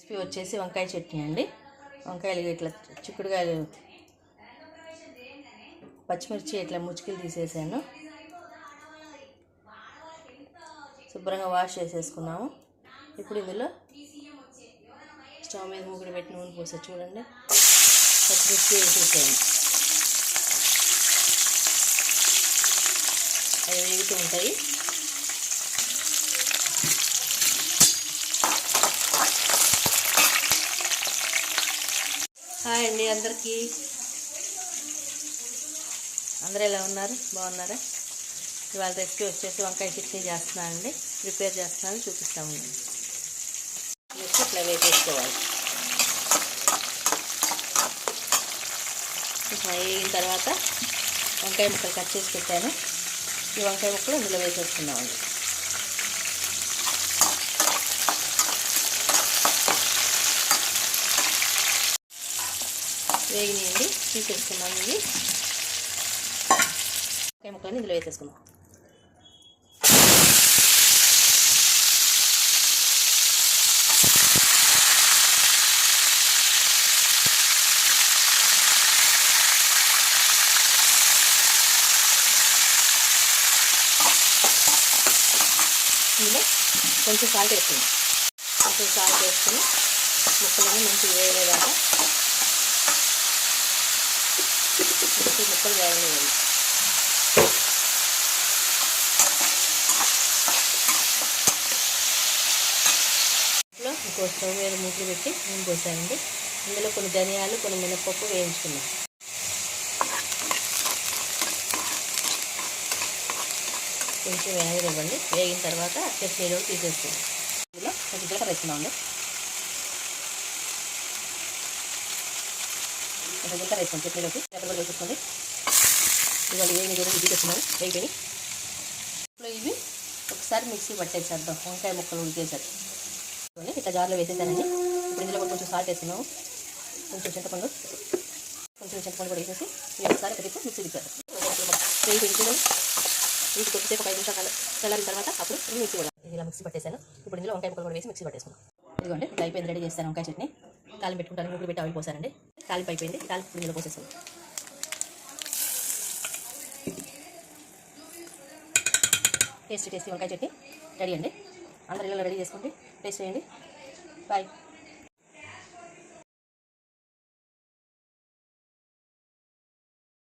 Recipe వచ్చేసి వంకాయ చట్నీ అండి. వంకాయలు ఇట్లా చిక్కుడుకాయలు పచ్చిమిర్చి ఇట్లా ముచ్చుకలు తీసేసాను. శుభ్రంగా వాష్ చేసేసుకున్నాము. ఇప్పుడు ఇందులో స్టవ్ మీద మూకుడు పెట్టి నూనె పోసా చూడండి. పచ్చిమిర్చి వేసేసాను. అవి వేగుతూ ఉంటాయి. హాయ్ అండి అందరికీ. అందరూ ఎలా ఉన్నారు? బాగున్నారా? ఇవాళ రెసిపీ వచ్చేసి వంకాయ చట్నీ చేస్తున్నాను అండి. ప్రిపేర్ చేస్తున్నాను, చూపిస్తామండి. ఇట్లా వేసేసుకోవాలి. వేగిన తర్వాత వంకాయ ముక్కలు కట్ చేసి పెట్టాను. ఈ వంకాయ ముక్కలు ఇందులో వేసేసుకున్నామండి. వేగినాయండి, తీసేసుకున్నాము. ఇవి వంకాయ ముక్కలని ఇందులో వేసేసుకున్నాం. ఇందులో కొంచెం సాల్ట్ వేసుకున్నాం. కొంచెం సాల్ట్ వేసుకుని ముక్కలని మంచిగా వేయలేదాకా ముక్కలు వేయలేదు. ఇంట్లో ఇంకో స్టవ్ మీద మూకులు పెట్టి నూనె పోసానండి. ఇందులో కొన్ని ధనియాలు, కొన్ని మినపప్పు వేయించుకున్నాం. కొంచెం వేగనివ్వండి. వేగిన తర్వాత చట్నీలో తీసేసుకుందాం. ఇందులో కొంచెం జీలకర్ర వేసుకున్నామండి. కొంచెం జీలకర్ర వేసుకోండి. చట్నీలోకి జీలకర్ర వేసుకోండి. ఇవాళ వేగిన కూడా తీసేస్తున్నాను. వేగిపోయి ఇప్పుడు ఇవి ఒకసారి మిక్సీ పట్టేసేద్దాం. వంకాయ ముక్కలు ఉడికేసారు. ఇట్లా జార్లో వేసేసానండి. ఇప్పుడు ఇందులో కొంచెం సాల్ట్ వేస్తున్నాము. కొంచెం చింతపండు కూడా వేసేసి ఒకసారి ఒకటి మిక్సీ తిప్పారు. వీటి కొద్దిసేపు 5 నిమిషాలు చల్లారిన తర్వాత అప్పుడు మిక్సీ కూడా ఇలా మిక్సీ పట్టేసాను. ఇప్పుడు ఇందులో వంకాయ ముక్కలు కూడా వేసి మిక్సీ పట్టేసుకున్నాం. ఇదిగోండి ఇట్లా అయిపోయింది. రెడీ చేస్తాను వంకాయ చట్నీ. తాలింపు పెట్టుకుంటాను. ముగ్గురు పెట్టి ఆయిల్ పోసానండి. తాలింపు అయిపోయింది. తాలింపు ఇందులో పోసేసాను. టేస్టీ వంకాయ చట్నీ రెడీ అండి. అందరు ఇళ్ళలో రెడీ చేసుకోండి, టేస్ట్ చేయండి. బాయ్.